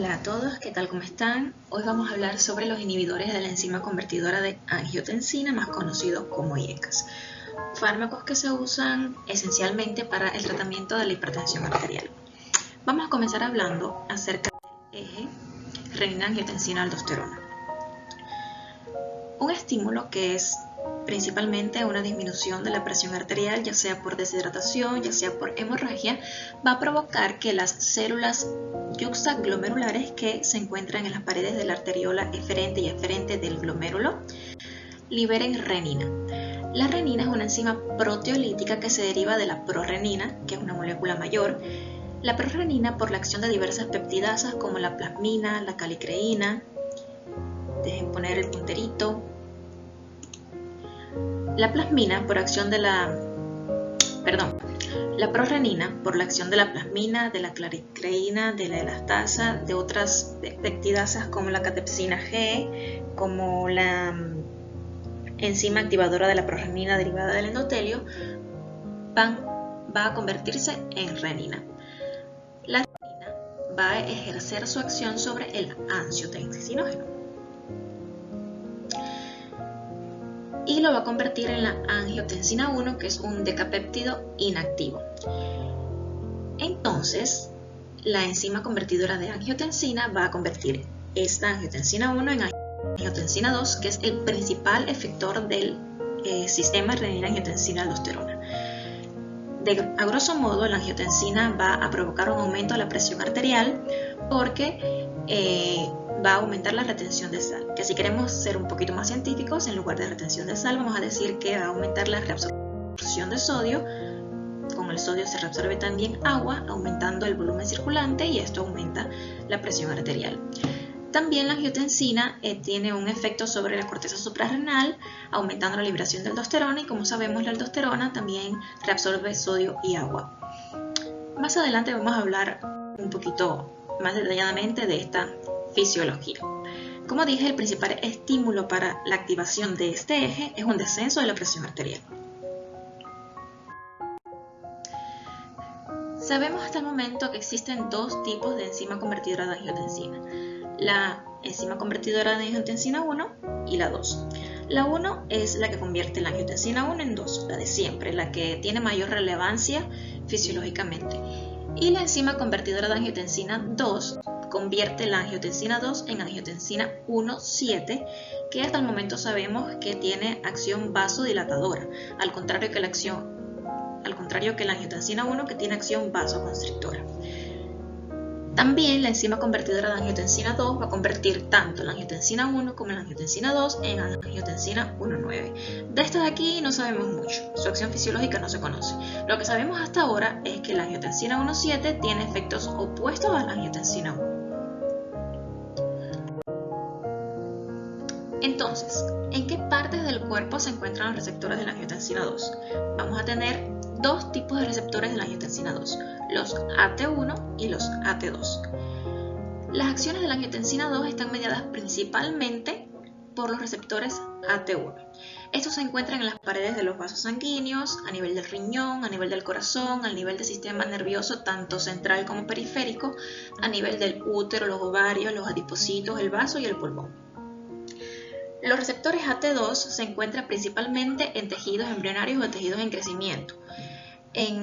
Hola a todos, ¿qué tal? ¿Cómo están? Hoy vamos a hablar sobre los inhibidores de la enzima convertidora de angiotensina, más conocidos como IECAS. Fármacos que se usan esencialmente para el tratamiento de la hipertensión arterial. Vamos a comenzar hablando acerca del eje renina-angiotensina-aldosterona. Un estímulo que es principalmente una disminución de la presión arterial, ya sea por deshidratación, ya sea por hemorragia, va a provocar que las células yuxtaglomerulares que se encuentran en las paredes de la arteriola eferente y eferente del glomérulo liberen renina. La renina es una enzima proteolítica que se deriva de la prorenina, que es una molécula mayor. La prorenina, por la acción de diversas peptidasas como la plasmina, la calicreína, dejen poner el punterito. La plasmina, por acción de la prorenina, por la acción de la plasmina, de la calicreína, de la elastasa, de otras peptidasas como la catepsina G, como la enzima activadora de la prorenina derivada del endotelio, va a convertirse en renina. La renina va a ejercer su acción sobre el angiotensinógeno y lo va a convertir en la angiotensina 1, que es un decapéptido inactivo. Entonces, la enzima convertidora de angiotensina va a convertir esta angiotensina 1 en angiotensina 2, que es el principal efector del sistema renina-angiotensina-aldosterona. A grosso modo, la angiotensina va a provocar un aumento de la presión arterial porque va a aumentar la retención de sal. Que si queremos ser un poquito más científicos, en lugar de retención de sal, vamos a decir que va a aumentar la reabsorción de sodio. Con el sodio se reabsorbe también agua, aumentando el volumen circulante, y esto aumenta la presión arterial. También la angiotensina tiene un efecto sobre la corteza suprarrenal, aumentando la liberación de aldosterona, y como sabemos, la aldosterona también reabsorbe sodio y agua. Más adelante vamos a hablar un poquito más detalladamente de esta fisiología. Como dije, el principal estímulo para la activación de este eje es un descenso de la presión arterial. Sabemos hasta el momento que existen dos tipos de enzima convertidora de angiotensina: la enzima convertidora de angiotensina 1 y la 2. La 1 es la que convierte la angiotensina 1 en 2, la de siempre, la que tiene mayor relevancia fisiológicamente. Y la enzima convertidora de angiotensina 2 convierte la angiotensina 2 en angiotensina 1,7, que hasta el momento sabemos que tiene acción vasodilatadora, al contrario que la angiotensina 1, que tiene acción vasoconstrictora. También la enzima convertidora de angiotensina 2 va a convertir tanto la angiotensina 1 como la angiotensina 2 en angiotensina 1,9. De esta de aquí no sabemos mucho, su acción fisiológica no se conoce. Lo que sabemos hasta ahora es que la angiotensina 1,7 tiene efectos opuestos a la angiotensina 1. Entonces, ¿en qué partes del cuerpo se encuentran los receptores de la angiotensina 2? Vamos a tener dos tipos de receptores de la angiotensina 2, los AT1 y los AT2. Las acciones de la angiotensina 2 están mediadas principalmente por los receptores AT1. Estos se encuentran en las paredes de los vasos sanguíneos, a nivel del riñón, a nivel del corazón, a nivel del sistema nervioso tanto central como periférico, a nivel del útero, los ovarios, los adipocitos, el vaso y el pulmón. Los receptores AT2 se encuentran principalmente en tejidos embrionarios o tejidos en crecimiento. En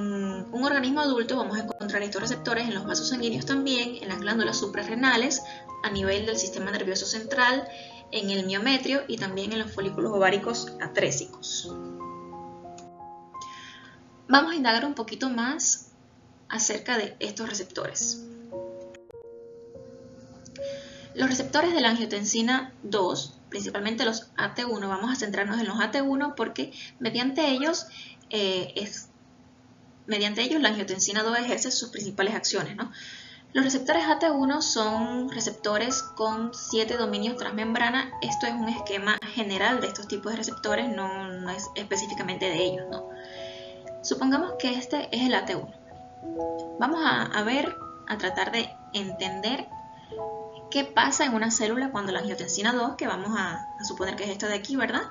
un organismo adulto vamos a encontrar estos receptores en los vasos sanguíneos también, en las glándulas suprarrenales, a nivel del sistema nervioso central, en el miometrio y también en los folículos ováricos atrésicos. Vamos a indagar un poquito más acerca de estos receptores. Los receptores de la angiotensina 2, principalmente los AT1, vamos a centrarnos en los AT1 porque mediante ellos la angiotensina 2 ejerce sus principales acciones, ¿no? Los receptores AT1 son receptores con 7 dominios transmembrana. Esto es un esquema general de estos tipos de receptores, no es específicamente de ellos, ¿no? Supongamos que este es el AT1. Vamos a tratar de entender qué pasa en una célula cuando la angiotensina 2, que vamos a suponer que es esta de aquí, ¿verdad?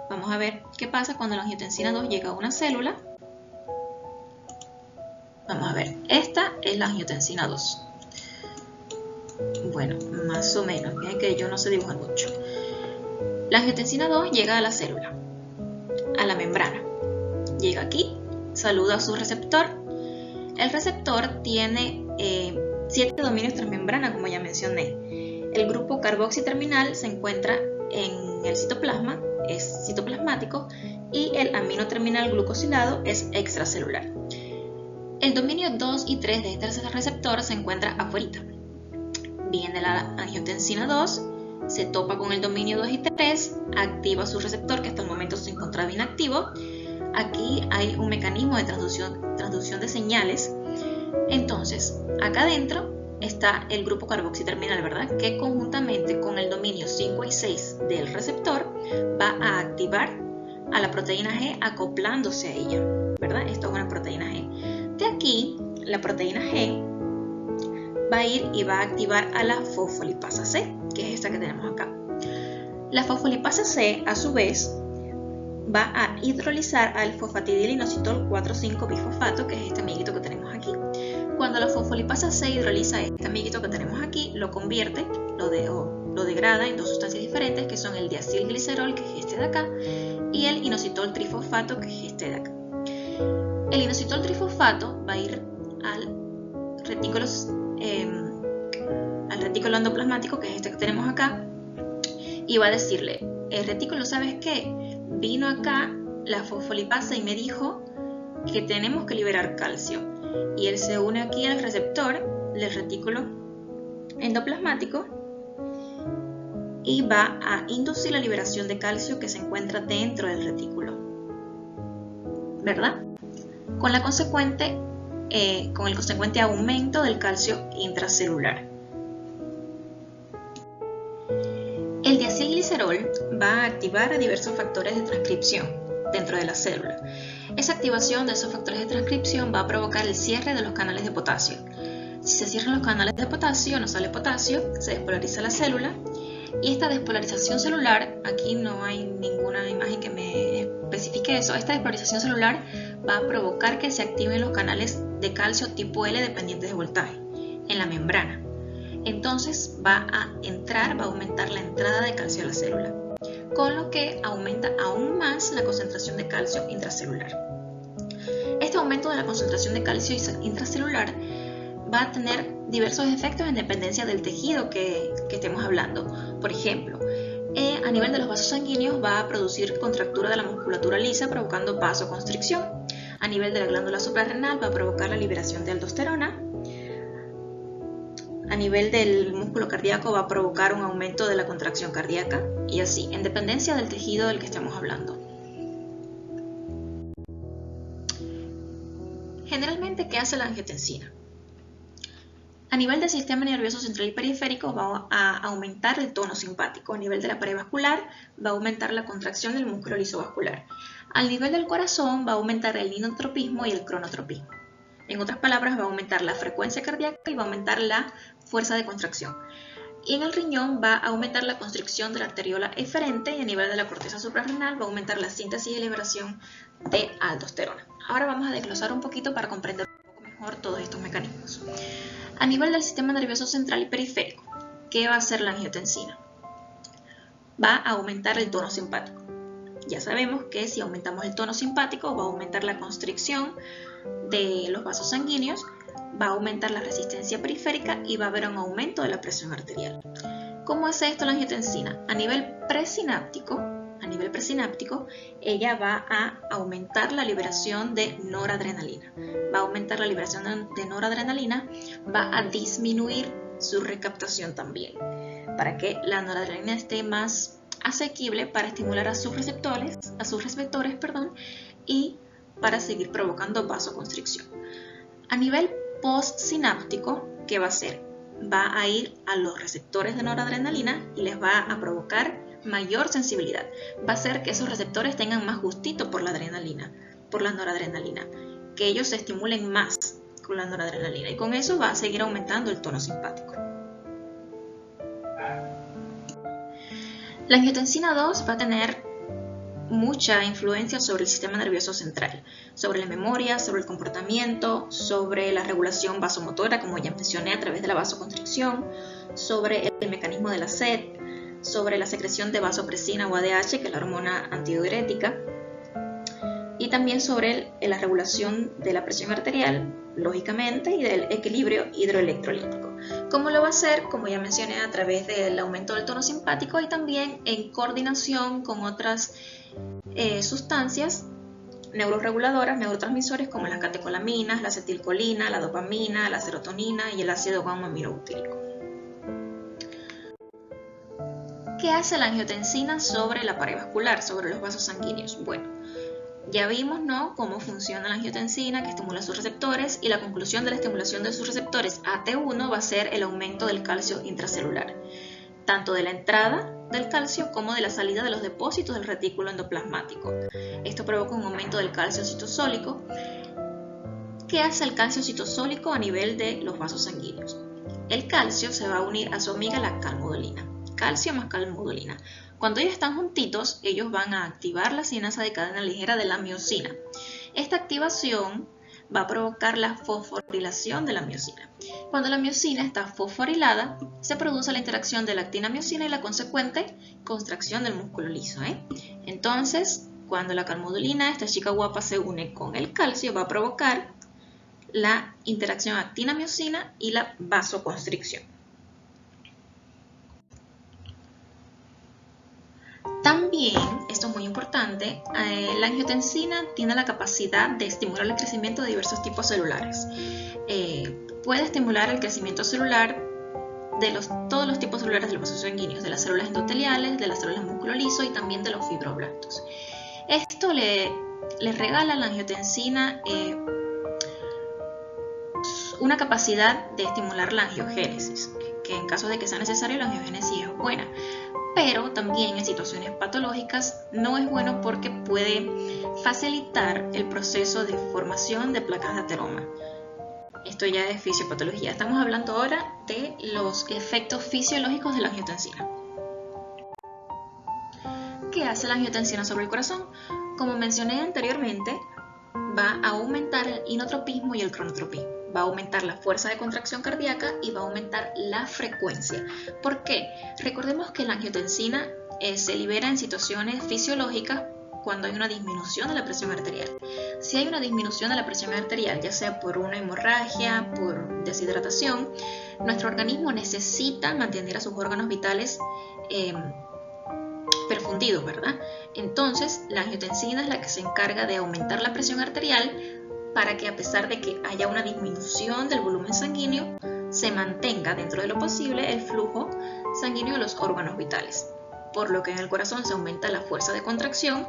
Vamos a ver qué pasa cuando la angiotensina 2 llega a una célula. Vamos a ver, esta es la angiotensina 2. Bueno, más o menos, miren que yo no sé dibujar mucho. La angiotensina 2 llega a la célula, a la membrana. Llega aquí, saluda a su receptor. El receptor tiene 7 dominios transmembrana, como ya mencioné. El grupo carboxiterminal se encuentra en el citoplasma, es citoplasmático, y el amino terminal glucosilado es extracelular. El dominio 2 y 3 de este receptor se encuentra afuera. Viene la angiotensina 2, se topa con el dominio 2 y 3, activa su receptor que hasta el momento se encontraba inactivo. Aquí hay un mecanismo de transducción de señales. Entonces, acá adentro está el grupo carboxiterminal, ¿verdad? Que conjuntamente con el dominio 5 y 6 del receptor va a activar a la proteína G acoplándose a ella, ¿verdad? Esto es una proteína G. De aquí, la proteína G va a ir y va a activar a la fosfolipasa C, que es esta que tenemos acá. La fosfolipasa C, a su vez, va a hidrolizar al fosfatidilinositol 4,5-bifosfato, que es este amiguito que tenemos aquí. Cuando la fosfolipasa C hidroliza este amiguito que tenemos aquí, lo convierte, lo degrada en dos sustancias diferentes, que son el diacilglicerol, que es este de acá, y el inositol trifosfato, que es este de acá. El inositol trifosfato va a ir al retículo endoplasmático, que es este que tenemos acá, y va a decirle, el retículo, ¿sabes qué? Vino acá la fosfolipasa y me dijo que tenemos que liberar calcio. Y él se une aquí al receptor del retículo endoplasmático y va a inducir la liberación de calcio que se encuentra dentro del retículo, ¿verdad? Con el consecuente aumento del calcio intracelular. El diacilglicerol va a activar a diversos factores de transcripción dentro de la célula. Esa activación de esos factores de transcripción va a provocar el cierre de los canales de potasio. Si se cierran los canales de potasio, no sale potasio, se despolariza la célula. Y esta despolarización celular, aquí no hay ninguna imagen que me especifique eso, esta despolarización celular va a provocar que se activen los canales de calcio tipo L dependientes de voltaje en la membrana. Entonces va a aumentar la entrada de calcio a la célula, con lo que aumenta aún más la concentración de calcio intracelular. Este aumento de la concentración de calcio intracelular va a tener diversos efectos en dependencia del tejido que estemos hablando. Por ejemplo, a nivel de los vasos sanguíneos va a producir contractura de la musculatura lisa provocando vasoconstricción. A nivel de la glándula suprarrenal va a provocar la liberación de aldosterona. A nivel del músculo cardíaco va a provocar un aumento de la contracción cardíaca y así, en dependencia del tejido del que estemos hablando. Generalmente, ¿qué hace la angiotensina? A nivel del sistema nervioso central y periférico va a aumentar el tono simpático. A nivel de la pared vascular va a aumentar la contracción del músculo lisovascular. Al nivel del corazón va a aumentar el inotropismo y el cronotropismo. En otras palabras, va a aumentar la frecuencia cardíaca y va a aumentar la fuerza de contracción. Y en el riñón va a aumentar la constricción de la arteriola eferente y a nivel de la corteza suprarrenal va a aumentar la síntesis y liberación de aldosterona. Ahora vamos a desglosar un poquito para comprender un poco mejor todos estos mecanismos. A nivel del sistema nervioso central y periférico, ¿qué va a hacer la angiotensina? Va a aumentar el tono simpático. Ya sabemos que si aumentamos el tono simpático va a aumentar la constricción de los vasos sanguíneos, va a aumentar la resistencia periférica y va a haber un aumento de la presión arterial. ¿Cómo hace esto la angiotensina? A nivel presináptico, ella va a aumentar la liberación de noradrenalina. Va a aumentar la liberación de noradrenalina, va a disminuir su recaptación también, para que la noradrenalina esté más asequible para estimular a sus receptores, y para seguir provocando vasoconstricción. A nivel postsináptico, ¿qué va a hacer? Va a ir a los receptores de noradrenalina y les va a provocar mayor sensibilidad. Va a hacer que esos receptores tengan más gustito por la noradrenalina, que ellos se estimulen más con la noradrenalina y con eso va a seguir aumentando el tono simpático. La angiotensina 2 va a tener mucha influencia sobre el sistema nervioso central, sobre la memoria, sobre el comportamiento, sobre la regulación vasomotora, como ya mencioné, a través de la vasoconstricción, sobre el mecanismo de la sed, sobre la secreción de vasopresina o ADH, que es la hormona antidiurética, y también sobre la regulación de la presión arterial, lógicamente, y del equilibrio hidroelectrolítico. ¿Cómo lo va a hacer? Como ya mencioné, a través del aumento del tono simpático y también en coordinación con otras sustancias neuroreguladoras, neurotransmisores como las catecolaminas, la acetilcolina, la dopamina, la serotonina y el ácido gamma-aminobutírico. ¿Qué hace la angiotensina sobre la pared vascular, sobre los vasos sanguíneos? Bueno, ya vimos, ¿no?, cómo funciona la angiotensina, que estimula sus receptores, y la conclusión de la estimulación de sus receptores AT1 va a ser el aumento del calcio intracelular, tanto de la entrada del calcio como de la salida de los depósitos del retículo endoplasmático. Esto provoca un aumento del calcio citosólico. ¿Qué hace el calcio citosólico a nivel de los vasos sanguíneos? El calcio se va a unir a su amiga la calmodulina. Calcio más calmodulina. Cuando ellos están juntitos, ellos van a activar la sinasa de cadena ligera de la miosina. Esta activación va a provocar la fosforilación de la miosina. Cuando la miosina está fosforilada, se produce la interacción de la actina-miosina y la consecuente contracción del músculo liso. Entonces, cuando la calmodulina, esta chica guapa, se une con el calcio, va a provocar la interacción actina-miosina y la vasoconstricción. También, esto es muy importante, la angiotensina tiene la capacidad de estimular el crecimiento de diversos tipos celulares. Puede estimular el crecimiento celular de todos los tipos celulares de los vasos sanguíneos, de las células endoteliales, de las células músculo liso y también de los fibroblastos. Esto le regala a la angiotensina una capacidad de estimular la angiogénesis, que en caso de que sea necesario la angiogénesis es buena. Pero también en situaciones patológicas no es bueno porque puede facilitar el proceso de formación de placas de ateroma. Esto ya es fisiopatología. Estamos hablando ahora de los efectos fisiológicos de la angiotensina. ¿Qué hace la angiotensina sobre el corazón? Como mencioné anteriormente, va a aumentar el inotropismo y el cronotropismo. Va a aumentar la fuerza de contracción cardíaca y va a aumentar la frecuencia. ¿Por qué? Recordemos que la angiotensina se libera en situaciones fisiológicas cuando hay una disminución de la presión arterial. Si hay una disminución de la presión arterial, ya sea por una hemorragia, por deshidratación, nuestro organismo necesita mantener a sus órganos vitales perfundidos, ¿verdad? Entonces, la angiotensina es la que se encarga de aumentar la presión arterial para que, a pesar de que haya una disminución del volumen sanguíneo, se mantenga dentro de lo posible el flujo sanguíneo de los órganos vitales, por lo que en el corazón se aumenta la fuerza de contracción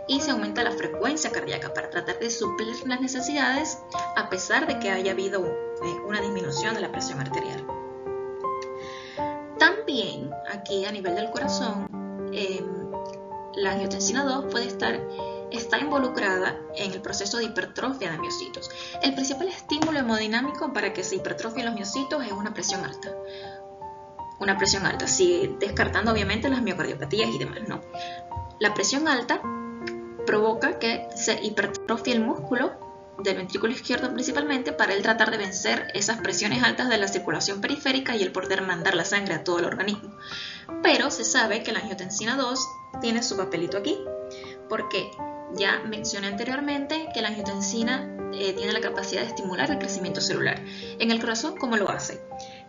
y se aumenta la frecuencia cardíaca para tratar de suplir las necesidades a pesar de que haya habido una disminución de la presión arterial. También aquí a nivel del corazón, la angiotensina 2 está involucrada en el proceso de hipertrofia de miocitos. El principal estímulo hemodinámico para que se hipertrofien los miocitos es una presión alta. Una presión alta, sí, descartando obviamente las miocardiopatías y demás, ¿no? La presión alta provoca que se hipertrofie el músculo del ventrículo izquierdo principalmente para él tratar de vencer esas presiones altas de la circulación periférica y el poder mandar la sangre a todo el organismo. Pero se sabe que la angiotensina 2 tiene su papelito aquí, porque ya mencioné anteriormente que la angiotensina tiene la capacidad de estimular el crecimiento celular. En el corazón, ¿cómo lo hace?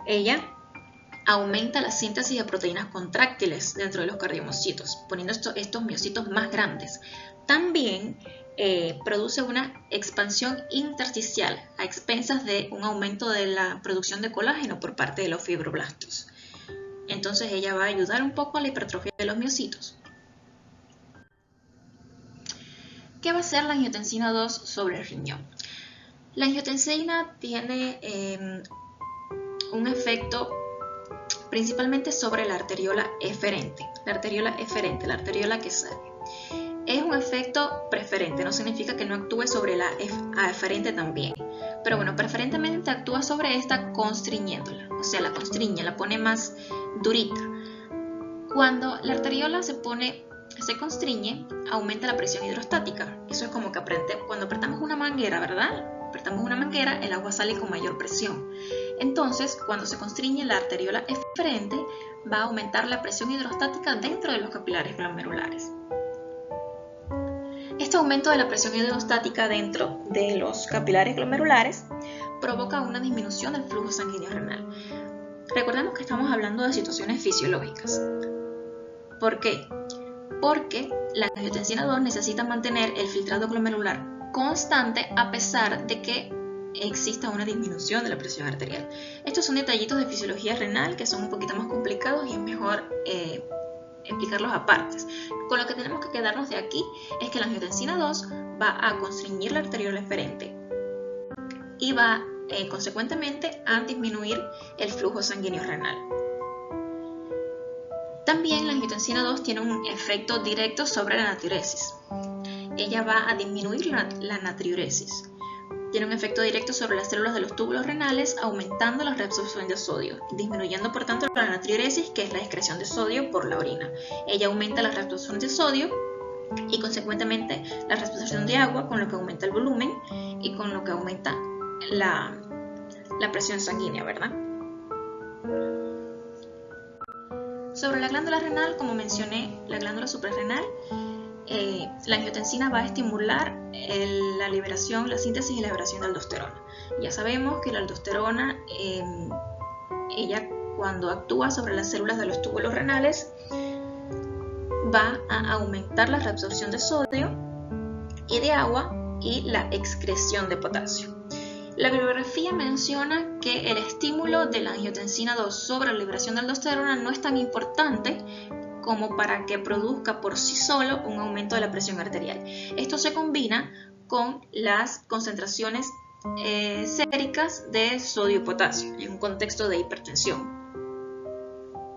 Ella aumenta la síntesis de proteínas contráctiles dentro de los cardiomiocitos, poniendo estos miocitos más grandes. También produce una expansión intersticial a expensas de un aumento de la producción de colágeno por parte de los fibroblastos. Entonces ella va a ayudar un poco a la hipertrofia de los miocitos. ¿Qué va a hacer la angiotensina 2 sobre el riñón? La angiotensina tiene un efecto principalmente sobre la arteriola eferente. La arteriola que sale. Es un efecto preferente, no significa que no actúe sobre la aferente también. Pero bueno, preferentemente actúa sobre esta constriñéndola, o sea, la constriñe, la pone más durita. Cuando la arteriola se pone se constriñe, aumenta la presión hidrostática. Eso es como que cuando apretamos una manguera, ¿verdad? Apretamos una manguera, el agua sale con mayor presión. Entonces, cuando se constriñe la arteriola eferente, va a aumentar la presión hidrostática dentro de los capilares glomerulares. Este aumento de la presión hidrostática dentro de los capilares glomerulares provoca una disminución del flujo sanguíneo renal. Recordemos que estamos hablando de situaciones fisiológicas. ¿Por qué? Porque la angiotensina 2 necesita mantener el filtrado glomerular constante a pesar de que exista una disminución de la presión arterial. Estos son detallitos de fisiología renal que son un poquito más complicados y es mejor explicarlos aparte. Con lo que tenemos que quedarnos de aquí es que la angiotensina 2 va a constriñir la arteriola eferente y va consecuentemente a disminuir el flujo sanguíneo renal. También la angiotensina 2 tiene un efecto directo sobre la natriuresis. Ella va a disminuir la natriuresis. Tiene un efecto directo sobre las células de los túbulos renales, aumentando la reabsorción de sodio, disminuyendo por tanto la natriuresis, que es la excreción de sodio por la orina. Ella aumenta la reabsorción de sodio y consecuentemente la reabsorción de agua, con lo que aumenta el volumen y con lo que aumenta la presión sanguínea, ¿verdad? Sobre la glándula renal, como mencioné, la glándula suprarrenal, la angiotensina va a estimular la liberación, la síntesis y la liberación de aldosterona. Ya sabemos que la aldosterona, ella cuando actúa sobre las células de los túbulos renales, va a aumentar la reabsorción de sodio y de agua y la excreción de potasio. La bibliografía menciona que el estímulo de la angiotensina 2 sobre la liberación de aldosterona no es tan importante como para que produzca por sí solo un aumento de la presión arterial. Esto se combina con las concentraciones séricas de sodio y potasio en un contexto de hipertensión.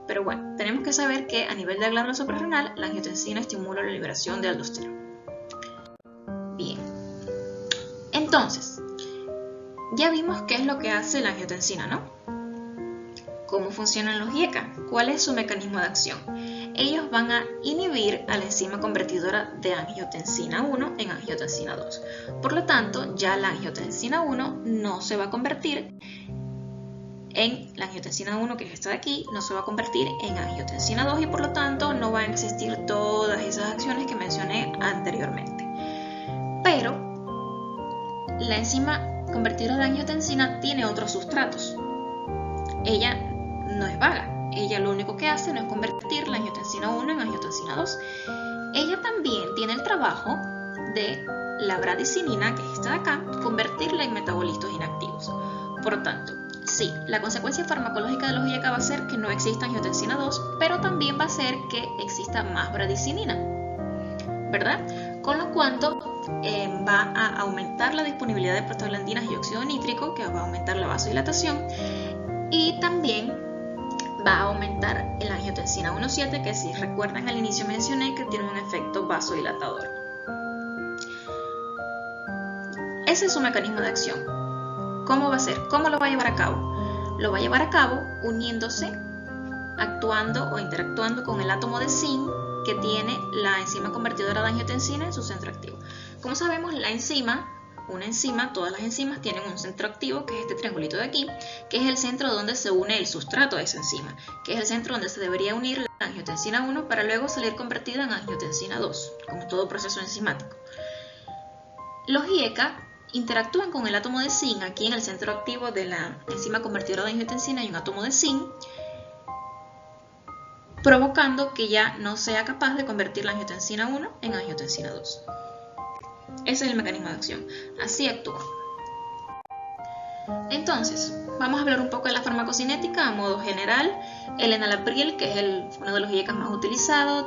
Pero bueno, tenemos que saber que a nivel de la glándula suprarrenal, la angiotensina estimula la liberación de aldosterona. Bien, entonces, ya vimos qué es lo que hace la angiotensina, ¿no? ¿Cómo funcionan los IECA? ¿Cuál es su mecanismo de acción? Ellos van a inhibir a la enzima convertidora de angiotensina 1 en angiotensina 2. Por lo tanto, ya la angiotensina 1 no se va a convertir en la angiotensina 1, que es esta de aquí, no se va a convertir en angiotensina 2 y por lo tanto no van a existir todas esas acciones que mencioné anteriormente. Pero la enzima convertidora de angiotensina tiene otros sustratos. Ella no es vaga. Ella lo único que hace no es convertir la angiotensina 1 en angiotensina 2. Ella también tiene el trabajo de la bradicinina, que es esta de acá, convertirla en metabolistos inactivos. Por lo tanto, sí, la consecuencia farmacológica de los IECA va a ser que no exista angiotensina 2, pero también va a ser que exista más bradicinina, ¿verdad? Con lo cual va a aumentar la disponibilidad de prostaglandinas y óxido nítrico, que va a aumentar la vasodilatación, y también va a aumentar la angiotensina 1,7, que si recuerdan al inicio mencioné que tiene un efecto vasodilatador. Ese es su mecanismo de acción. ¿Cómo va a ser? ¿Cómo lo va a llevar a cabo? Lo va a llevar a cabo uniéndose, actuando o interactuando con el átomo de zinc que tiene la enzima convertidora de angiotensina en su centro activo. Como sabemos, una enzima, todas las enzimas tienen un centro activo, que es este triangulito de aquí, que es el centro donde se une el sustrato de esa enzima, que es el centro donde se debería unir la angiotensina 1 para luego salir convertida en angiotensina 2, como todo proceso enzimático. Los IECA interactúan con el átomo de zinc. Aquí en el centro activo de la enzima convertidora de angiotensina hay un átomo de zinc, provocando que ya no sea capaz de convertir la angiotensina 1 en angiotensina 2. Ese es el mecanismo de acción. Así actúa. Entonces, vamos a hablar un poco de la farmacocinética a modo general. El enalapril, que es uno de los IECA más utilizados,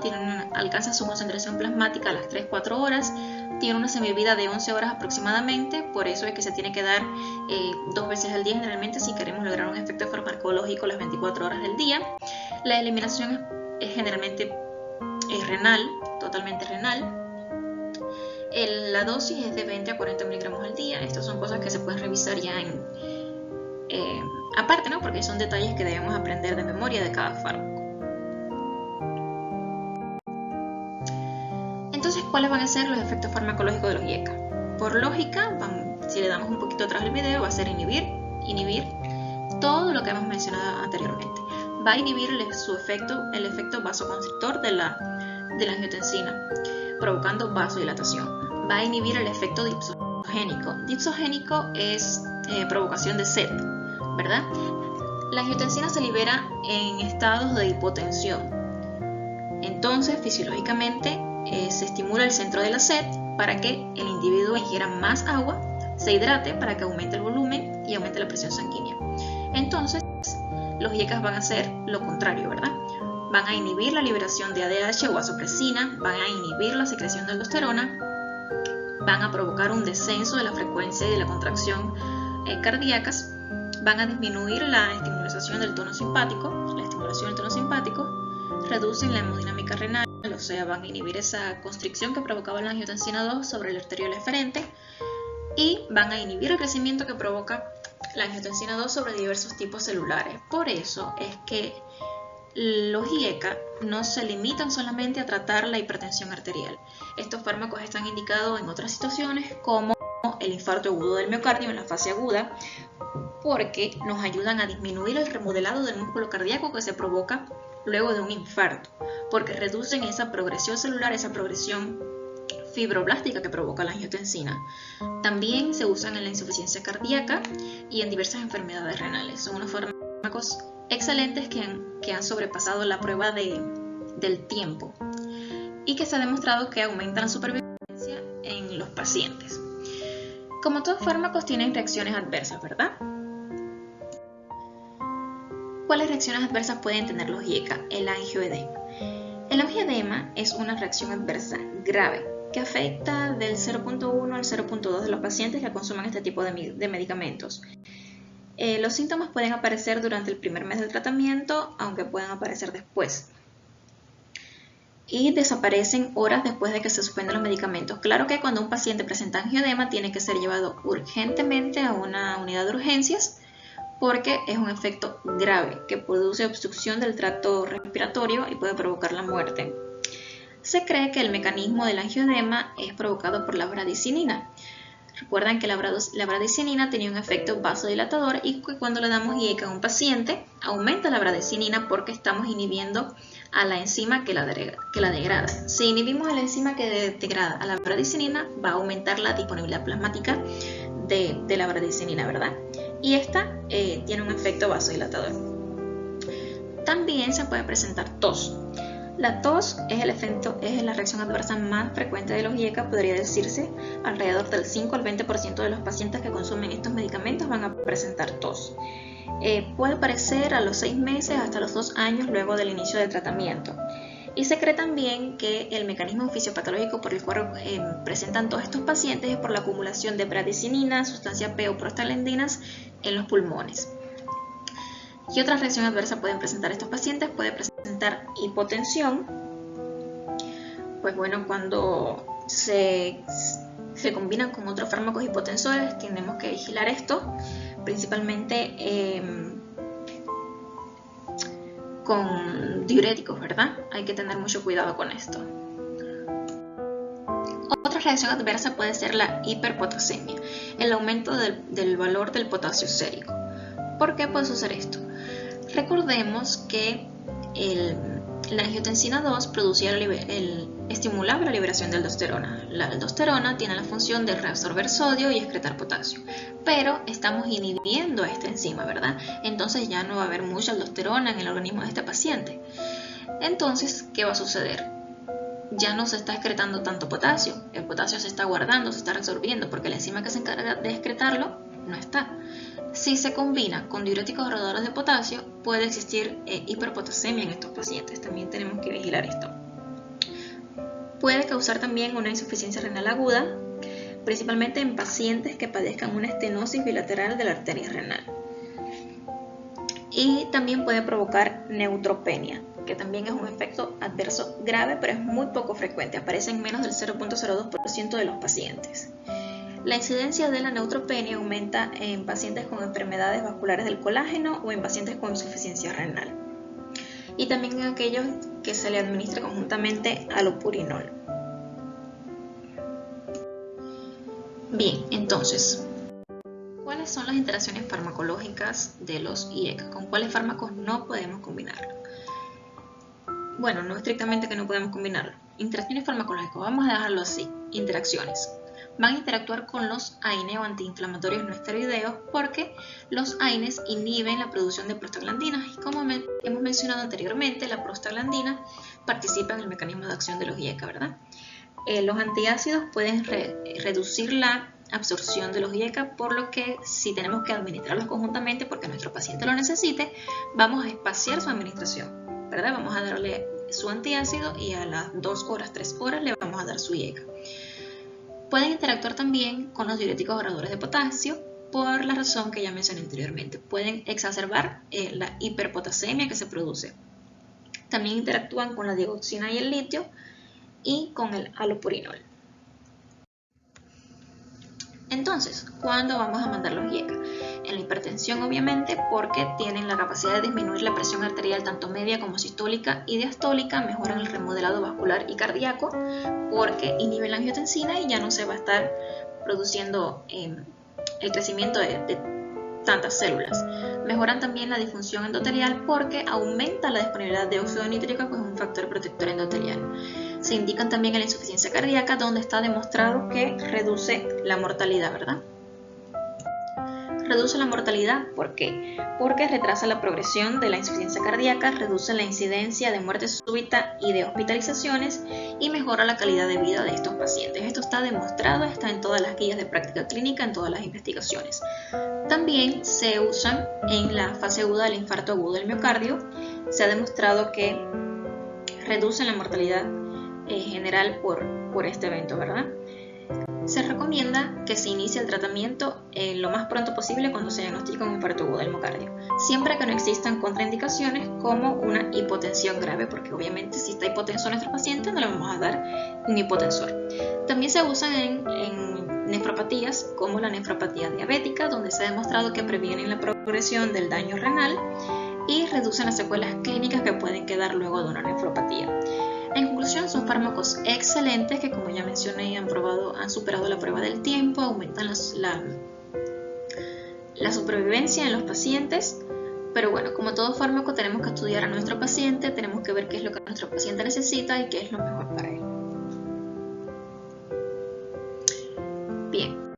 alcanza su concentración plasmática a las 3-4 horas, tiene una semivida de 11 horas aproximadamente, por eso es que se tiene que dar 2 veces al día generalmente si queremos lograr un efecto farmacológico las 24 horas del día. La eliminación es generalmente renal, totalmente renal. La dosis es de 20 a 40 miligramos al día. Estas son cosas que se pueden revisar ya aparte, ¿no? Porque son detalles que debemos aprender de memoria de cada fármaco. ¿Cuáles van a ser los efectos farmacológicos de los IECA? Por lógica, si le damos un poquito atrás del video, va a ser inhibir todo lo que hemos mencionado anteriormente. Va a inhibir el efecto vasoconstrictor de la angiotensina, provocando vasodilatación. Va a inhibir el efecto dipsogénico. Dipsogénico es provocación de sed, ¿verdad? La angiotensina se libera en estados de hipotensión. Entonces, fisiológicamente, se estimula el centro de la sed para que el individuo ingiera más agua, se hidrate para que aumente el volumen y aumente la presión sanguínea. Entonces, los IECAs van a hacer lo contrario, ¿verdad? Van a inhibir la liberación de ADH o vasopresina, van a inhibir la secreción de aldosterona, van a provocar un descenso de la frecuencia y de la contracción cardíacas, van a disminuir la estimulación del tono simpático, reducen la hemodinámica renal, o sea, van a inhibir esa constricción que provocaba la angiotensina 2 sobre el arteriol eferente y van a inhibir el crecimiento que provoca la angiotensina 2 sobre diversos tipos celulares. Por eso es que los IECA no se limitan solamente a tratar la hipertensión arterial. Estos fármacos están indicados en otras situaciones como el infarto agudo del miocardio en la fase aguda, porque nos ayudan a disminuir el remodelado del músculo cardíaco que se provoca luego de un infarto, porque reducen esa progresión celular, esa progresión fibroblástica que provoca la angiotensina. También se usan en la insuficiencia cardíaca y en diversas enfermedades renales. Son unos fármacos excelentes que han sobrepasado la prueba del tiempo y que se ha demostrado que aumentan la supervivencia en los pacientes. Como todos fármacos tienen reacciones adversas, ¿verdad? ¿Cuáles reacciones adversas pueden tener los IECA? El angioedema. El angioedema es una reacción adversa grave que afecta del 0.1 al 0.2 de los pacientes que consumen este tipo de medicamentos. Los síntomas pueden aparecer durante el primer mes del tratamiento, aunque puedan aparecer después. Y desaparecen horas después de que se suspenden los medicamentos. Claro que cuando un paciente presenta angioedema tiene que ser llevado urgentemente a una unidad de urgencias porque es un efecto grave que produce obstrucción del tracto respiratorio y puede provocar la muerte. Se cree que el mecanismo del angioedema es provocado por la bradicinina. Recuerdan que la bradicinina tenía un efecto vasodilatador y que cuando le damos IECA a un paciente aumenta la bradicinina porque estamos inhibiendo a la enzima que la degrada. Si inhibimos a la enzima que degrada a la bradicinina, va a aumentar la disponibilidad plasmática de la bradicinina, ¿verdad? Y esta tiene un efecto vasodilatador. También se puede presentar tos. La tos es la reacción adversa más frecuente de los IECA, podría decirse alrededor del 5 al 20% de los pacientes que consumen estos medicamentos van a presentar tos. Puede aparecer a los 6 meses hasta los 2 años luego del inicio del tratamiento. Y se cree también que el mecanismo fisiopatológico por el cual presentan todos estos pacientes es por la acumulación de bradicinina, sustancia P o prostaglandinas en los pulmones. ¿Qué otra reacción adversa pueden presentar estos pacientes? Puede presentar hipotensión. Pues bueno, cuando se combinan con otros fármacos hipotensores, tenemos que vigilar esto, principalmente con diuréticos, ¿verdad? Hay que tener mucho cuidado con esto. Otra reacción adversa puede ser la hiperpotasemia, el aumento del valor del potasio sérico. ¿Por qué puede suceder esto? Recordemos que la angiotensina 2 estimulaba la liberación de aldosterona. La aldosterona tiene la función de reabsorber sodio y excretar potasio, pero estamos inhibiendo esta enzima, ¿verdad? Entonces ya no va a haber mucha aldosterona en el organismo de este paciente. Entonces, ¿qué va a suceder? Ya no se está excretando tanto potasio, el potasio se está guardando, se está reabsorbiendo porque la enzima que se encarga de excretarlo no está. Si se combina con diuréticos ahorradores de potasio, puede existir hiperpotasemia en estos pacientes. También tenemos que vigilar esto. Puede causar también una insuficiencia renal aguda, principalmente en pacientes que padezcan una estenosis bilateral de la arteria renal. Y también puede provocar neutropenia, que también es un efecto adverso grave, pero es muy poco frecuente. Aparece en menos del 0.02% de los pacientes. La incidencia de la neutropenia aumenta en pacientes con enfermedades vasculares del colágeno o en pacientes con insuficiencia renal. Y también en aquellos que se le administra conjuntamente alopurinol. Bien, entonces, ¿cuáles son las interacciones farmacológicas de los IECA? ¿Con cuáles fármacos no podemos combinarlo? Bueno, no estrictamente que no podemos combinarlo. Interacciones farmacológicas, vamos a dejarlo así. Interacciones. Van a interactuar con los AINE o antiinflamatorios no esteroideos porque los AINES inhiben la producción de prostaglandinas y como hemos mencionado anteriormente, la prostaglandina participa en el mecanismo de acción de los IECA, ¿verdad? Los antiácidos pueden reducir la absorción de los IECA, por lo que si tenemos que administrarlos conjuntamente porque nuestro paciente lo necesite, vamos a espaciar su administración, ¿verdad? Vamos a darle su antiácido y a las 2 horas, 3 horas le vamos a dar su IECA. Pueden interactuar también con los diuréticos ahorradores de potasio por la razón que ya mencioné anteriormente. Pueden exacerbar la hiperpotasemia que se produce. También interactúan con la digoxina y el litio y con el alopurinol. Entonces, ¿cuándo vamos a mandar los IECA? En la hipertensión, obviamente, porque tienen la capacidad de disminuir la presión arterial tanto media como sistólica y diastólica, mejoran el remodelado vascular y cardíaco, porque inhiben la angiotensina y ya no se va a estar produciendo el crecimiento de tantas células. Mejoran también la disfunción endotelial porque aumenta la disponibilidad de óxido nítrico, que es un factor protector endotelial. Se indican también en la insuficiencia cardíaca, donde está demostrado que reduce la mortalidad, ¿verdad? Reduce la mortalidad, ¿por qué? Porque retrasa la progresión de la insuficiencia cardíaca, reduce la incidencia de muerte súbita y de hospitalizaciones y mejora la calidad de vida de estos pacientes. Esto está demostrado, está en todas las guías de práctica clínica, en todas las investigaciones. También se usan en la fase aguda del infarto agudo del miocardio. Se ha demostrado que reducen la mortalidad general por este evento, ¿verdad? Se recomienda que se inicie el tratamiento lo más pronto posible cuando se diagnostica un infarto agudo del miocardio, siempre que no existan contraindicaciones como una hipotensión grave, porque obviamente si está hipotenso nuestro paciente no le vamos a dar un hipotensor. También se usan en nefropatías como la nefropatía diabética, donde se ha demostrado que previenen la progresión del daño renal y reducen las secuelas clínicas que pueden quedar luego de una nefropatía. En conclusión, son fármacos excelentes que, como ya mencioné, han superado la prueba del tiempo, aumentan la supervivencia en los pacientes. Pero bueno, como todo fármaco, tenemos que estudiar a nuestro paciente, tenemos que ver qué es lo que nuestro paciente necesita y qué es lo mejor para él. Bien.